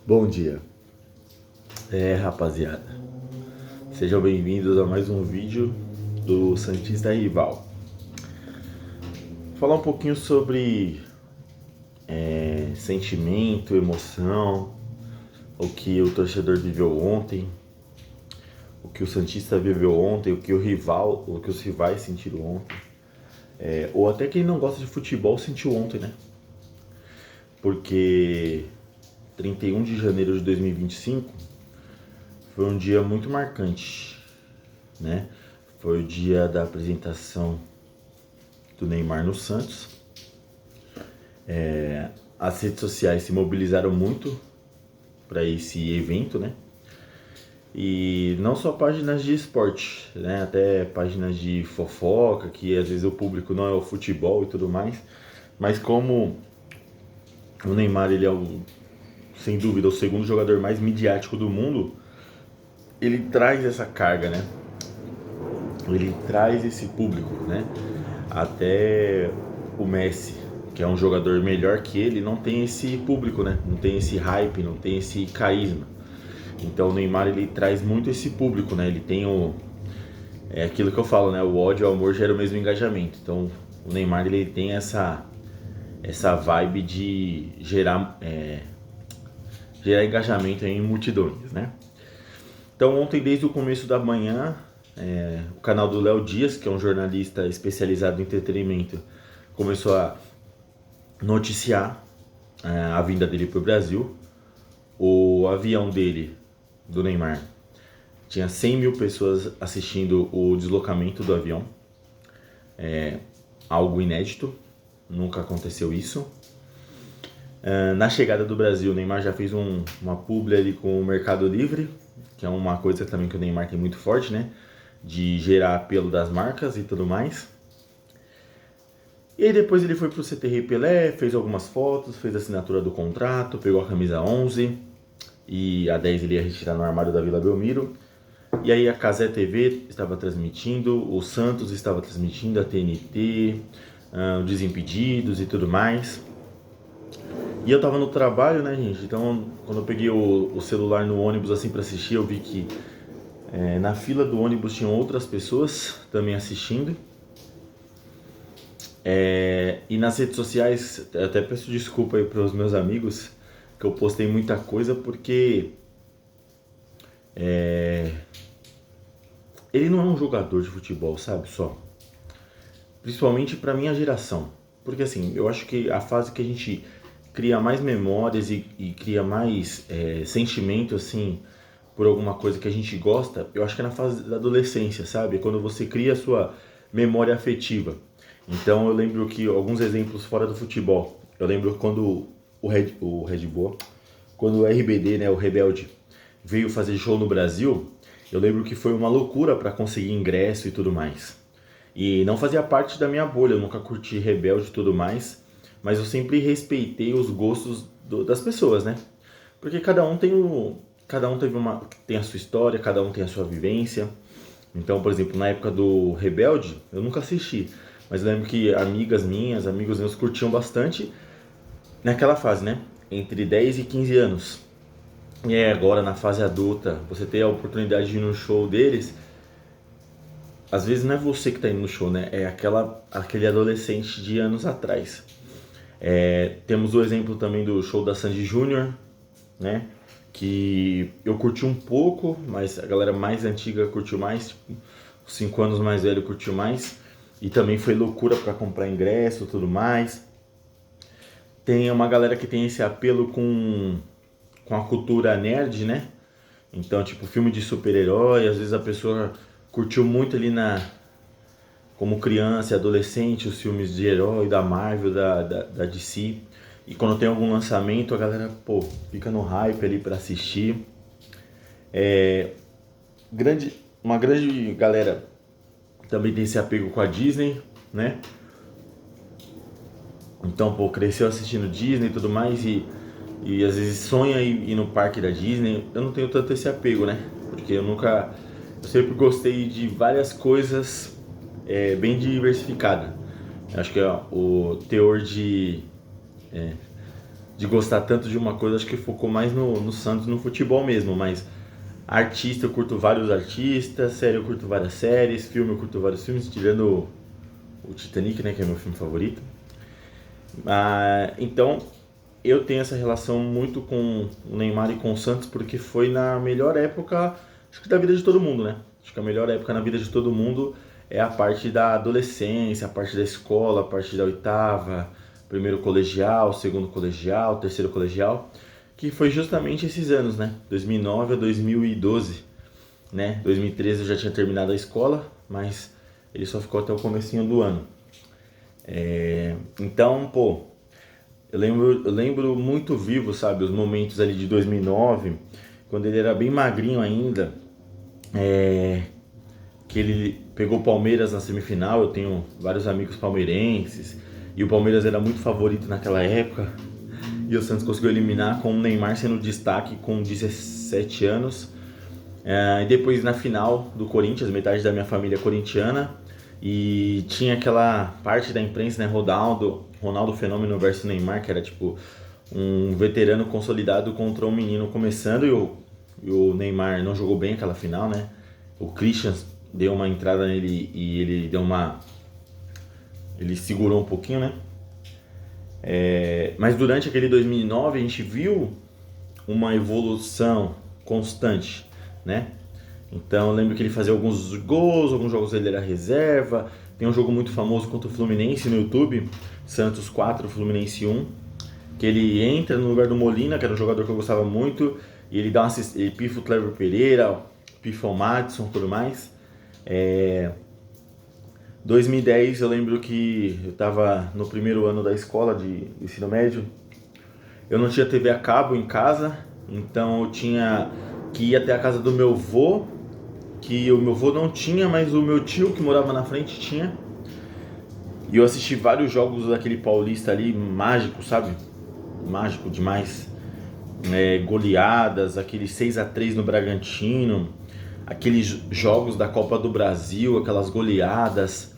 Bom dia, rapaziada, sejam bem-vindos a mais um vídeo do Santista Rival. Falar um pouquinho sobre sentimento, emoção, o que o torcedor viveu ontem, o que o Santista viveu ontem, o que os rivais sentiram ontem, ou até quem não gosta de futebol sentiu ontem, né? Porque 31 de janeiro de 2025 foi um dia muito marcante, né? Foi o dia da apresentação do Neymar no Santos. As redes sociais se mobilizaram muito para esse evento, né? E não só páginas de esporte, né? Até páginas de fofoca, que às vezes o público não é o futebol e tudo mais. Mas como o Neymar, ele é sem dúvida o segundo jogador mais midiático do mundo, ele traz essa carga, né? Ele traz esse público, né? Até o Messi, que é um jogador melhor que ele, não tem esse público, né? Não tem esse hype, não tem esse carisma. Então o Neymar, ele traz muito esse público, né? Ele tem é aquilo que eu falo, né? O ódio e o amor geram o mesmo engajamento. Então o Neymar, ele tem essa vibe de gerar engajamento em multidões, né? Então ontem, desde o começo da manhã, o canal do Léo Dias, que é um jornalista especializado em entretenimento, começou a noticiar a vinda dele para o Brasil. O avião dele, do Neymar, tinha 100 mil pessoas assistindo o deslocamento do avião. Algo inédito, nunca aconteceu isso. Na chegada do Brasil, o Neymar já fez uma publi ali com o Mercado Livre, que é uma coisa também que o Neymar tem muito forte, né? De gerar apelo das marcas e tudo mais. E aí depois ele foi pro CTR Pelé, fez algumas fotos, fez a assinatura do contrato, pegou a camisa 11 e a 10 ele ia retirar no armário da Vila Belmiro. E aí a Cazé TV estava transmitindo, o Santos estava transmitindo, a TNT, o Desimpedidos e tudo mais. E eu tava no trabalho, né, gente? Então, quando eu peguei o celular no ônibus assim para assistir, eu vi que na fila do ônibus tinham outras pessoas também assistindo. E nas redes sociais, eu até peço desculpa aí para os meus amigos, que eu postei muita coisa porque ele não é um jogador de futebol, sabe? Só. Principalmente para minha geração. Porque assim, eu acho que a fase que a gente cria mais memórias e cria mais sentimento, assim, por alguma coisa que a gente gosta, eu acho que é na fase da adolescência, sabe? Quando você cria a sua memória afetiva. Então eu lembro que alguns exemplos fora do futebol. Eu lembro quando o Red Bull, quando o RBD, né, o Rebelde, veio fazer show no Brasil, eu lembro que foi uma loucura para conseguir ingresso e tudo mais. E não fazia parte da minha bolha, eu nunca curti Rebelde e tudo mais, mas eu sempre respeitei os gostos das pessoas, né? Porque cada um tem a sua história, cada um tem a sua vivência. Então, por exemplo, na época do Rebelde, eu nunca assisti, mas eu lembro que amigos meus curtiam bastante naquela fase, né? Entre 10 e 15 anos. E agora na fase adulta, você ter a oportunidade de ir no show deles, às vezes não é você que tá indo no show, né? É aquele adolescente de anos atrás. Temos o exemplo também do show da Sandy Júnior, né? Que eu curti um pouco, mas a galera mais antiga curtiu mais, tipo, os 5 anos mais velho curtiu mais. E também foi loucura para comprar ingresso e tudo mais. Tem uma galera que tem esse apelo com a cultura nerd, né? Então, tipo, filme de super-herói, às vezes a pessoa curtiu muito ali como criança e adolescente, os filmes de herói da Marvel, da DC. E quando tem algum lançamento, a galera, fica no hype ali pra assistir. Uma grande galera também tem esse apego com a Disney, né? Então, cresceu assistindo Disney e tudo mais e às vezes sonha ir no parque da Disney. Eu não tenho tanto esse apego, né? Porque eu sempre gostei de várias coisas bem diversificadas. Acho que o teor de gostar tanto de uma coisa, acho que focou mais no Santos, no futebol mesmo, mas artista, eu curto vários artistas, série eu curto várias séries, filme eu curto vários filmes, tirando o Titanic, né, que é meu filme favorito. Então, eu tenho essa relação muito com o Neymar e com o Santos, porque foi na melhor época, acho que da vida de todo mundo, né? Acho que a melhor época na vida de todo mundo é a parte da adolescência, a parte da escola, a parte da oitava, primeiro colegial, segundo colegial, terceiro colegial, que foi justamente esses anos, né? 2009 a 2012, né? 2013 eu já tinha terminado a escola, mas ele só ficou até o comecinho do ano. Então, pô, eu lembro muito vivo, sabe, os momentos ali de 2009, quando ele era bem magrinho ainda, que ele pegou o Palmeiras na semifinal. Eu tenho vários amigos palmeirenses e o Palmeiras era muito favorito naquela época. E o Santos conseguiu eliminar com o Neymar sendo destaque com 17 anos. E depois na final do Corinthians, metade da minha família é corintiana. E tinha aquela parte da imprensa, né? Ronaldo Fenômeno versus Neymar, que era tipo um veterano consolidado contra um menino começando. E o Neymar não jogou bem aquela final, né? O Christian deu uma entrada nele e ele deu uma. Ele segurou um pouquinho, né? Mas durante aquele 2009 a gente viu uma evolução constante, né? Então eu lembro que ele fazia alguns gols, alguns jogos ele era reserva. Tem um jogo muito famoso contra o Fluminense no YouTube, Santos 4, Fluminense 1, que ele entra no lugar do Molina, que era um jogador que eu gostava muito, e ele dá uma ele pifa o Cleber Pereira, pifa o Madison e tudo mais. 2010 eu lembro que eu estava no primeiro ano da escola de ensino médio. Eu não tinha TV a cabo em casa, então eu tinha que ir até a casa do meu avô, que o meu avô não tinha, mas o meu tio que morava na frente tinha. E eu assisti vários jogos daquele paulista ali, mágico, sabe? Mágico demais. Goleadas, aquele 6-3 no Bragantino, aqueles jogos da Copa do Brasil, aquelas goleadas.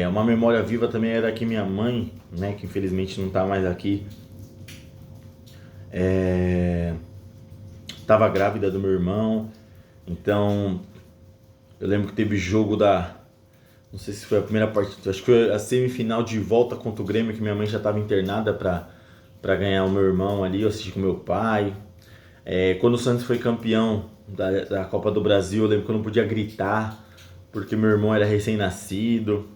Uma memória viva também era que minha mãe, né, que infelizmente não está mais aqui, estava grávida do meu irmão. Então eu lembro que teve jogo não sei se foi a primeira partida, acho que foi a semifinal de volta contra o Grêmio, que minha mãe já estava internada para ganhar o meu irmão ali. Eu assisti com meu pai. Quando o Santos foi campeão da Copa do Brasil, eu lembro que eu não podia gritar, porque meu irmão era recém-nascido.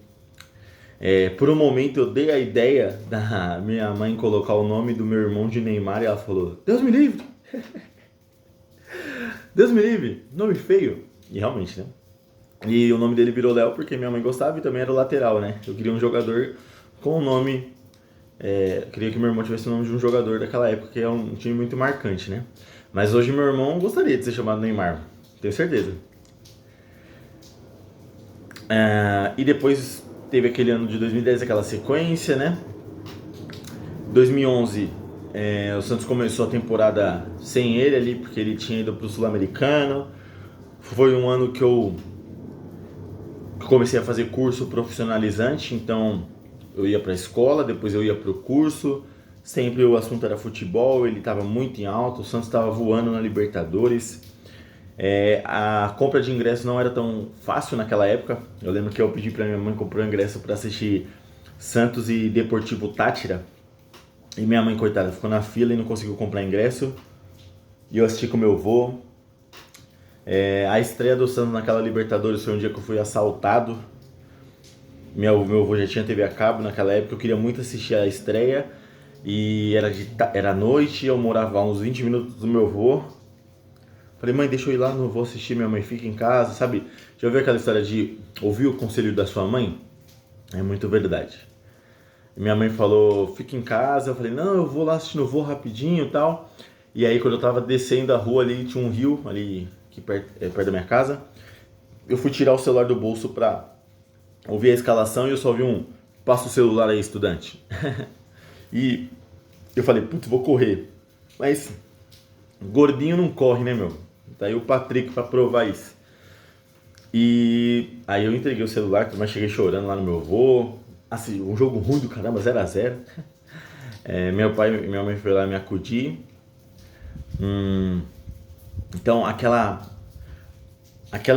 Por um momento eu dei a ideia da minha mãe colocar o nome do meu irmão de Neymar e ela falou: Deus me livre! Deus me livre! Nome feio! E realmente, né? E o nome dele virou Léo porque minha mãe gostava e também era o lateral, né? Eu queria um jogador com o nome. Eu queria que meu irmão tivesse o nome de um jogador daquela época, que é um time muito marcante, né? Mas hoje meu irmão gostaria de ser chamado Neymar, tenho certeza. E depois teve aquele ano de 2010, aquela sequência, né? 2011, o Santos começou a temporada sem ele ali, porque ele tinha ido pro Sul-Americano. Foi um ano que eu comecei a fazer curso profissionalizante, então eu ia para a escola, depois eu ia para o curso. Sempre o assunto era futebol, ele estava muito em alta, o Santos estava voando na Libertadores. A compra de ingresso não era tão fácil naquela época. Eu lembro que eu pedi para minha mãe comprar um ingresso para assistir Santos e Deportivo Táchira. E minha mãe, coitada, ficou na fila e não conseguiu comprar ingresso. E eu assisti com meu avô. A estreia do Santos naquela Libertadores foi um dia que eu fui assaltado. Meu avô já tinha TV a cabo naquela época, eu queria muito assistir a estreia. E era noite, eu morava a uns 20 minutos do meu avô. Falei: mãe, deixa eu ir lá, não vou assistir, minha mãe fica em casa, sabe? Já ouviu aquela história de ouvir o conselho da sua mãe? É muito verdade. Minha mãe falou: fica em casa. Eu falei: não, eu vou lá assistir no voo rapidinho e tal. E aí quando eu tava descendo a rua ali, tinha um rio ali aqui perto da minha casa. Eu fui tirar o celular do bolso pra ouvir a escalação e eu só vi passa o celular aí, estudante. E eu falei: putz, vou correr. Mas gordinho não corre, né, meu? Tá aí o Patrick pra provar isso. E aí eu entreguei o celular, mas cheguei chorando lá no meu avô. Assim, um jogo ruim do caramba, 0-0. Meu pai e minha mãe foram lá me acudir. Então, aquela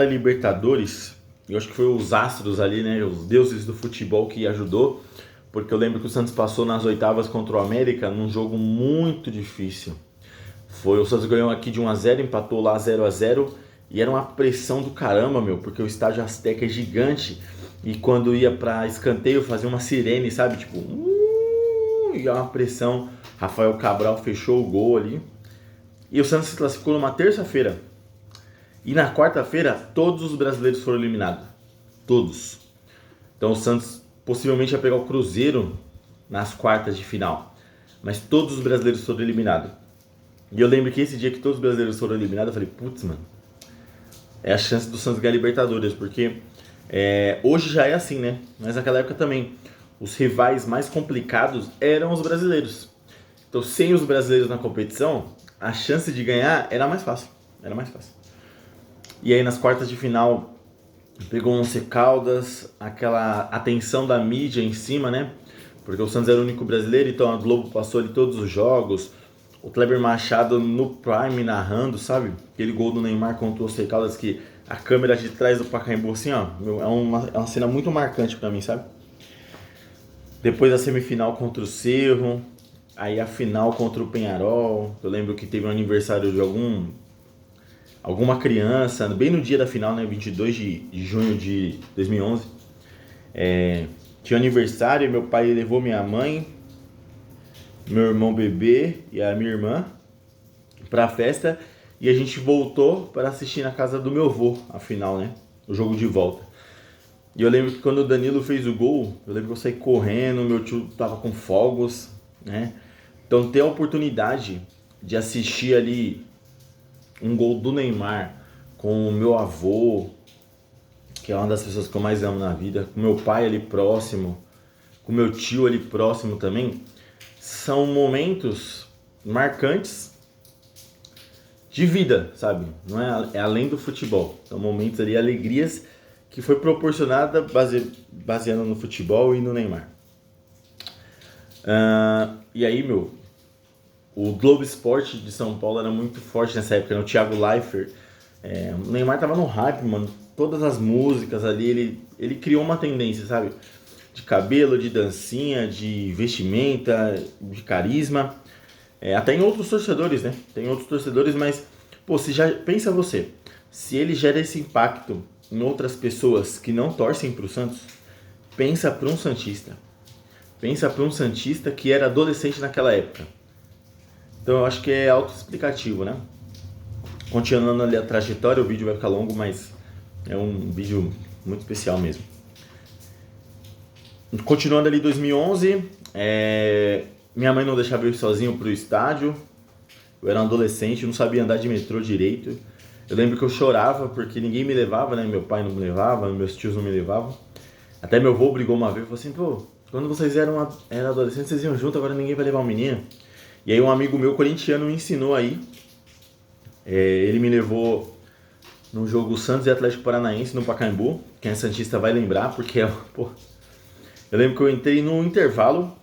Libertadores, eu acho que foi os astros ali, né? Os deuses do futebol que ajudou. Porque eu lembro que o Santos passou nas oitavas contra o América num jogo muito difícil. O Santos ganhou aqui de 1-0, empatou lá 0-0 e era uma pressão do caramba, meu, porque o estádio Azteca é gigante e quando ia pra escanteio fazia uma sirene, sabe? Tipo, e é uma pressão. Rafael Cabral fechou o gol ali. E o Santos se classificou numa terça-feira. E na quarta-feira, todos os brasileiros foram eliminados. Todos. Então o Santos possivelmente ia pegar o Cruzeiro nas quartas de final. Mas todos os brasileiros foram eliminados. E eu lembro que esse dia que todos os brasileiros foram eliminados, eu falei, putz, mano, é a chance do Santos ganhar Libertadores, porque hoje já é assim, né? Mas naquela época também, os rivais mais complicados eram os brasileiros. Então, sem os brasileiros na competição, a chance de ganhar era mais fácil. Era mais fácil. E aí, nas quartas de final, pegou Once Caldas, aquela atenção da mídia em cima, né? Porque o Santos era o único brasileiro, então a Globo passou ali todos os jogos. O Kleber Machado no Prime narrando, sabe? Aquele gol do Neymar contra o Once Caldas que a câmera de trás do Pacaembu, assim, ó, é uma cena muito marcante pra mim, sabe? Depois a semifinal contra o Cerro, aí a final contra o Penharol. Eu lembro que teve um aniversário de alguma criança, bem no dia da final, né? 22 de junho de 2011. Tinha um aniversário e meu pai levou minha mãe, meu irmão bebê e a minha irmã pra festa e a gente voltou para assistir na casa do meu avô a final, né? O jogo de volta. E eu lembro que quando o Danilo fez o gol, eu lembro que eu saí correndo, meu tio tava com fogos, né? Então ter a oportunidade de assistir ali um gol do Neymar com o meu avô, que é uma das pessoas que eu mais amo na vida, com meu pai ali próximo, com meu tio ali próximo também, são momentos marcantes de vida, sabe? Não é além do futebol. São momentos ali, alegrias que foi proporcionada baseando no futebol e no Neymar. E aí, meu, o Globo Esporte de São Paulo era muito forte nessa época, né? O Thiago Leifert. O Neymar tava no hype, mano. Todas as músicas ali, ele criou uma tendência, sabe? De cabelo, de dancinha, de vestimenta, de carisma. Até em outros torcedores, né? Tem outros torcedores, mas, pô, pensa você, se ele gera esse impacto em outras pessoas que não torcem pro Santos, pensa pra um santista. Pensa pra um santista que era adolescente naquela época. Então eu acho que é autoexplicativo, né? Continuando ali a trajetória, o vídeo vai ficar longo, mas é um vídeo muito especial mesmo. Continuando ali 2011, minha mãe não deixava eu ir sozinho pro estádio. Eu era um adolescente, não sabia andar de metrô direito. Eu lembro que eu chorava porque ninguém me levava, né? Meu pai não me levava, meus tios não me levavam. Até meu avô brigou uma vez e falou assim, pô, quando vocês eram adolescentes, vocês iam junto, agora ninguém vai levar o menino. E aí um amigo meu corintiano me ensinou aí. Ele me levou no jogo Santos e Atlético Paranaense no Pacaembu. Quem é santista vai lembrar, porque pô, eu lembro que eu entrei no intervalo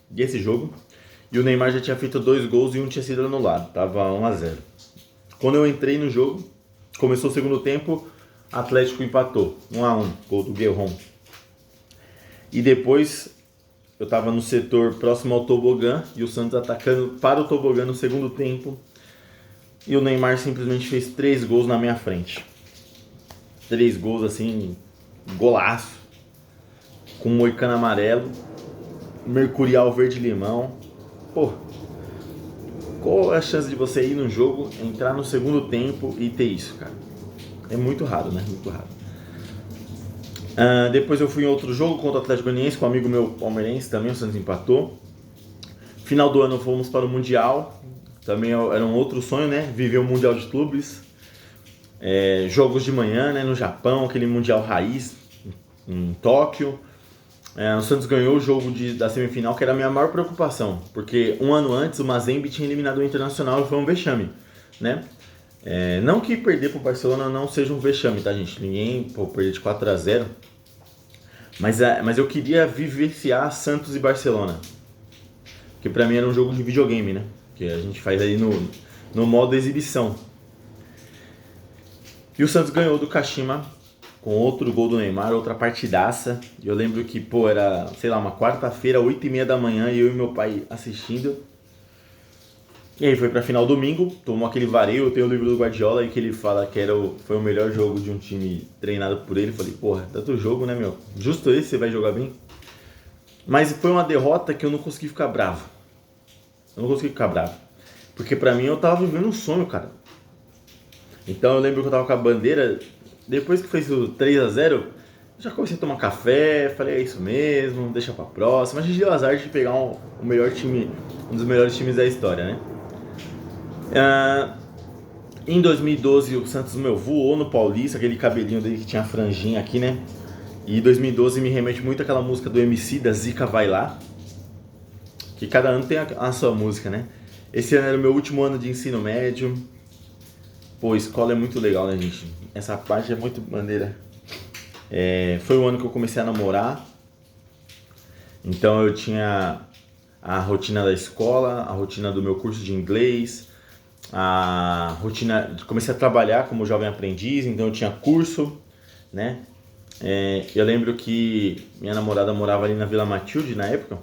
desse jogo e o Neymar já tinha feito 2 gols e um tinha sido anulado. Tava 1-0. Quando eu entrei no jogo, começou o segundo tempo, Atlético empatou. 1-1, gol do Guerron. E depois eu tava no setor próximo ao tobogã e o Santos atacando para o tobogã no segundo tempo. E o Neymar simplesmente fez 3 gols na minha frente. 3 gols assim, golaço. Com um moicano amarelo, mercurial verde-limão. Pô, qual é a chance de você ir no jogo, entrar no segundo tempo e ter isso, cara? É muito raro, né? Muito raro. Depois eu fui em outro jogo contra o Atlético Goianiense com um amigo meu palmeirense também, o Santos empatou. Final do ano fomos para o Mundial. Também era um outro sonho, né? Viver o Mundial de Clubes. Jogos de manhã, né? No Japão, aquele Mundial raiz em Tóquio. O Santos ganhou o jogo da semifinal, que era a minha maior preocupação. Porque um ano antes o Mazembe tinha eliminado o Internacional e foi um vexame, né? Não que perder pro Barcelona não seja um vexame, tá, gente? Ninguém perder de 4-0. Mas eu queria vivenciar Santos e Barcelona. que pra mim era um jogo de videogame, né? Que a gente faz aí no modo exibição. E o Santos ganhou do Kashima com outro gol do Neymar, outra partidaça. E eu lembro que, pô, era, sei lá, uma quarta-feira, 8h30 da manhã, e eu e meu pai assistindo. E aí foi pra final domingo, tomou aquele vareio, eu tenho o livro do Guardiola, e que ele fala que foi o melhor jogo de um time treinado por ele. Eu falei, porra, tanto jogo, né, meu? Justo esse você vai jogar bem? Mas foi uma derrota que eu não consegui ficar bravo. Eu não consegui ficar bravo. Porque pra mim eu tava vivendo um sonho, cara. Então eu lembro que eu tava com a bandeira, depois que fez o 3-0, eu já comecei a tomar café, falei, é isso mesmo, deixa pra próxima. A gente deu azar de pegar o melhor time, um dos melhores times da história, né? Em 2012 o Santos voou no Paulista, aquele cabelinho dele que tinha franjinha aqui, né? E 2012 me remete muito àquela música do MC da Zica Vai Lá, que cada ano tem a sua música, né? Esse ano era o meu último ano de ensino médio. Pô, escola é muito legal, né, gente? Essa parte é muito maneira. Foi o ano que eu comecei a namorar. Então eu tinha a rotina da escola, a rotina do meu curso de inglês, a rotina... Comecei a trabalhar como jovem aprendiz, então eu tinha curso, né? Eu lembro que minha namorada morava ali na Vila Matilde na época.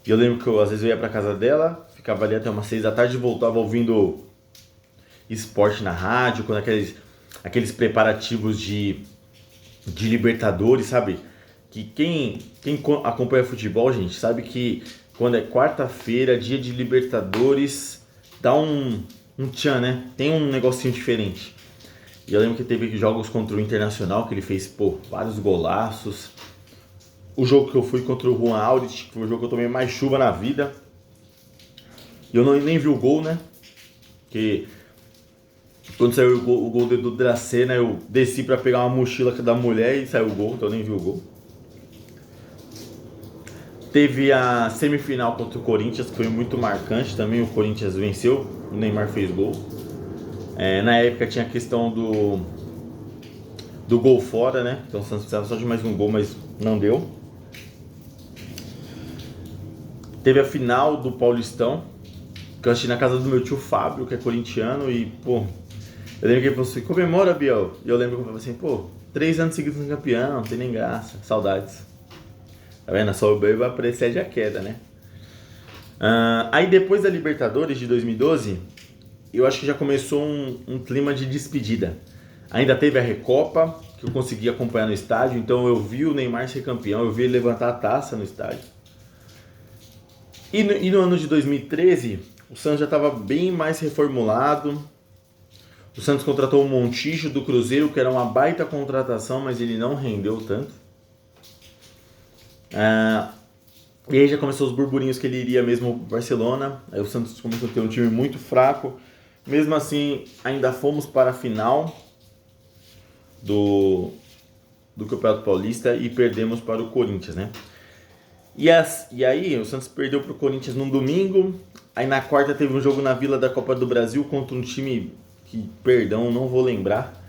E eu lembro que às vezes eu ia pra casa dela, ficava ali até umas 6 da tarde e voltava ouvindo esporte na rádio, quando aqueles preparativos de Libertadores, sabe? Que quem acompanha futebol, gente, sabe que quando é quarta-feira, dia de Libertadores, dá um tchan, né? Tem um negocinho diferente. E eu lembro que teve jogos contra o Internacional, que ele fez, pô, vários golaços. O jogo que eu fui contra o Juan Aurich, que foi o jogo que eu tomei mais chuva na vida. E eu nem vi o gol, né? Porque quando saiu o gol do Dracena, eu desci pra pegar uma mochila da mulher e saiu o gol, então eu nem vi o gol. Teve a semifinal contra o Corinthians, que foi muito marcante também. O Corinthians venceu, o Neymar fez gol. Na época tinha a questão do gol fora, né? Então o Santos precisava só de mais um gol, mas não deu. Teve a final do Paulistão, que eu assisti na casa do meu tio Fábio, que é corintiano, e, pô, eu lembro que ele falou assim, comemora, Biel. E eu lembro que eu falei assim, pô, 3 anos seguidos no campeão, não tem nem graça, saudades. Tá vendo? Só o Beba precede a queda, né? Aí depois da Libertadores de 2012, eu acho que já começou um clima de despedida. Ainda teve a Recopa, que eu consegui acompanhar no estádio, então eu vi o Neymar ser campeão, eu vi ele levantar a taça no estádio. E no ano de 2013, o Santos já estava bem mais reformulado. O Santos contratou o Montijo do Cruzeiro, que era uma baita contratação, mas ele não rendeu tanto. E aí já começou os burburinhos que ele iria mesmo pro Barcelona. Aí o Santos começou a ter um time muito fraco. Mesmo assim, ainda fomos para a final do Campeonato Paulista e perdemos para o Corinthians, né? E aí o Santos perdeu para o Corinthians num domingo. Aí na quarta teve um jogo na Vila da Copa do Brasil contra um time que, perdão, não vou lembrar,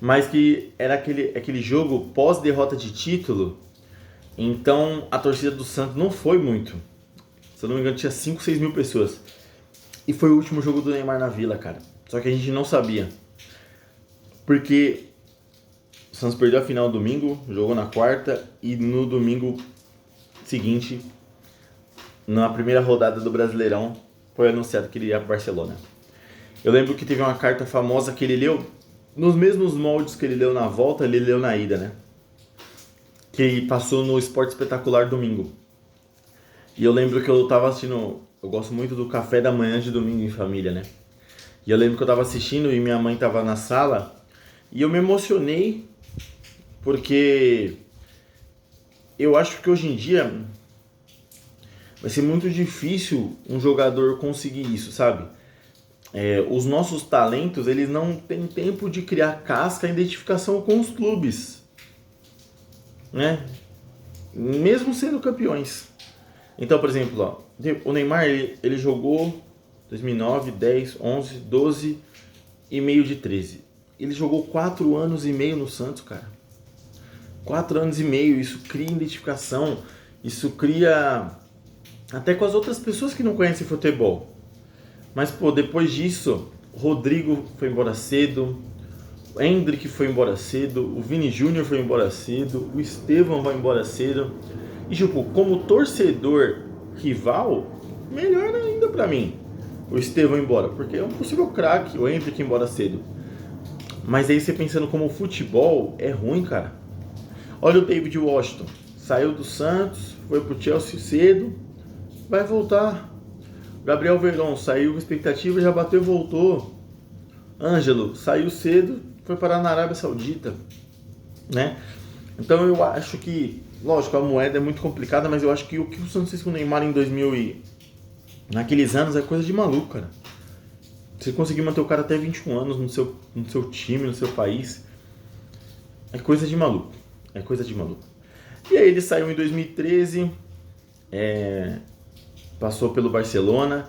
mas que era aquele jogo pós-derrota de título. Então a torcida do Santos não foi muito. Se eu não me engano, tinha 5, 6 mil pessoas. E foi o último jogo do Neymar na Vila, cara. Só que a gente não sabia. Porque o Santos perdeu a final no domingo, jogou na quarta, e no domingo seguinte, na primeira rodada do Brasileirão, foi anunciado que ele ia para Barcelona. Eu lembro que teve uma carta famosa que ele leu, nos mesmos moldes que ele leu na volta, ele leu na ida, né? Que passou no Esporte Espetacular domingo. E eu lembro que eu tava assistindo, eu gosto muito do café da manhã de domingo em família, né? E eu lembro que eu tava assistindo e minha mãe tava na sala, e eu me emocionei, porque eu acho que hoje em dia vai ser muito difícil um jogador conseguir isso, sabe? Os nossos talentos, eles não têm tempo de criar casca e identificação com os clubes, né? Mesmo sendo campeões. Então, por exemplo, ó, o Neymar, ele jogou 2009, 10, 11, 12 e meio de 13. Ele jogou 4 anos e meio no Santos, cara. 4 anos e meio, isso cria identificação, isso cria até com as outras pessoas que não conhecem futebol. Mas, pô, depois disso, o Rodrigo foi embora cedo, o Endrick foi embora cedo, o Vini Júnior foi embora cedo, o Estevão vai embora cedo. E, tipo, como torcedor rival, melhor ainda pra mim o Estevão embora, porque é um possível craque, o Endrick embora cedo. Mas aí você pensando como futebol, é ruim, cara. Olha o David Washington, saiu do Santos, foi pro Chelsea cedo, vai voltar. Gabriel Veron saiu com expectativa, já bateu e voltou. Ângelo saiu cedo, foi parar na Arábia Saudita, né? Então eu acho que, lógico, a moeda é muito complicada, mas eu acho que o que o Santos fez com o Neymar em 2000 e naqueles anos é coisa de maluco, cara. Você conseguir manter o cara até 21 anos no seu time, no seu país, é coisa de maluco. É coisa de maluco. E aí ele saiu em 2013, passou pelo Barcelona,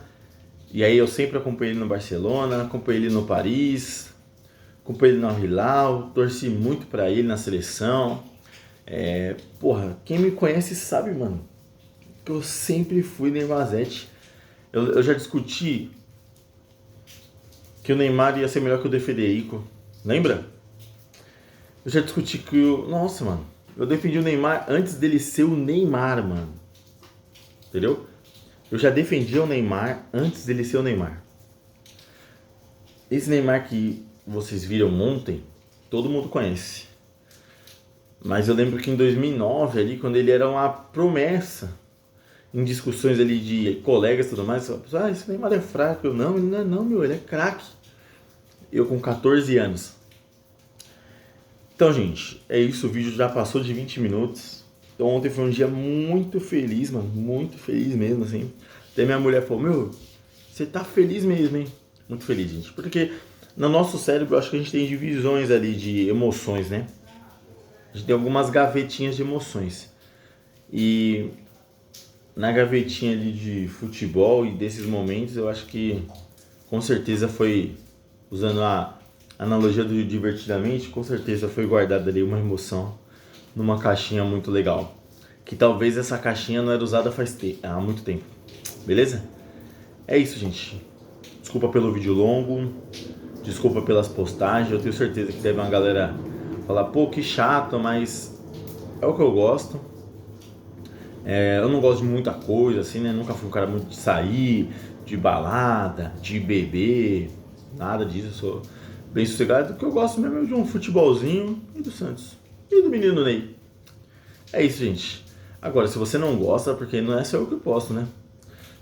e aí eu sempre acompanhei ele no Barcelona, acompanhei ele no Paris, acompanhei ele no Al-Hilal, torci muito pra ele na seleção. Porra, quem me conhece sabe, mano, que eu sempre fui Neymarzete. Eu já discuti que o Neymar ia ser melhor que o De Federico, lembra? Eu já discuti que o... Nossa, mano, eu defendi o Neymar antes dele ser o Neymar, mano. Entendeu? Eu já defendi o Neymar antes dele ser o Neymar. Esse Neymar que vocês viram ontem, todo mundo conhece. Mas eu lembro que em 2009, ali, quando ele era uma promessa, em discussões ali de colegas e tudo mais, a pessoa, esse Neymar é fraco. Eu, não, ele não é não, meu, ele é craque. Eu com 14 anos. Então, gente, é isso, o vídeo já passou de 20 minutos. Então ontem foi um dia muito feliz, mano, muito feliz mesmo, assim. Até minha mulher falou, meu, você tá feliz mesmo, hein? Muito feliz, gente. Porque no nosso cérebro, eu acho que a gente tem divisões ali de emoções, né? A gente tem algumas gavetinhas de emoções. E na gavetinha ali de futebol e desses momentos, eu acho que com certeza foi, usando a analogia do Divertidamente, com certeza foi guardada ali uma emoção numa caixinha muito legal. Que talvez essa caixinha não era usada há muito tempo. Beleza? É isso, gente. Desculpa pelo vídeo longo, desculpa pelas postagens. Eu tenho certeza que deve uma galera falar, pô, que chato, mas é o que eu gosto. Eu não gosto de muita coisa, assim, né? Nunca fui um cara muito de sair, de balada, de beber, nada disso. Eu sou bem sossegado. O que eu gosto mesmo é de um futebolzinho e do Santos. E do menino Ney. É isso, gente. Agora, se você não gosta, porque não é só eu que posto, né?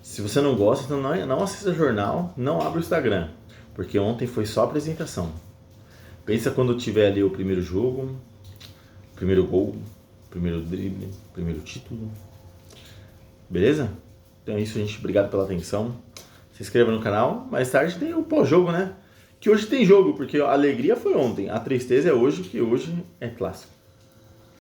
Se você não gosta, então não assista jornal, não abra o Instagram. Porque ontem foi só apresentação. Pensa quando tiver ali o primeiro jogo, primeiro gol, primeiro drible, primeiro título. Beleza? Então é isso, gente. Obrigado pela atenção. Se inscreva no canal. Mais tarde tem o pós-jogo, né? Que hoje tem jogo, porque a alegria foi ontem. A tristeza é hoje, que hoje é clássico.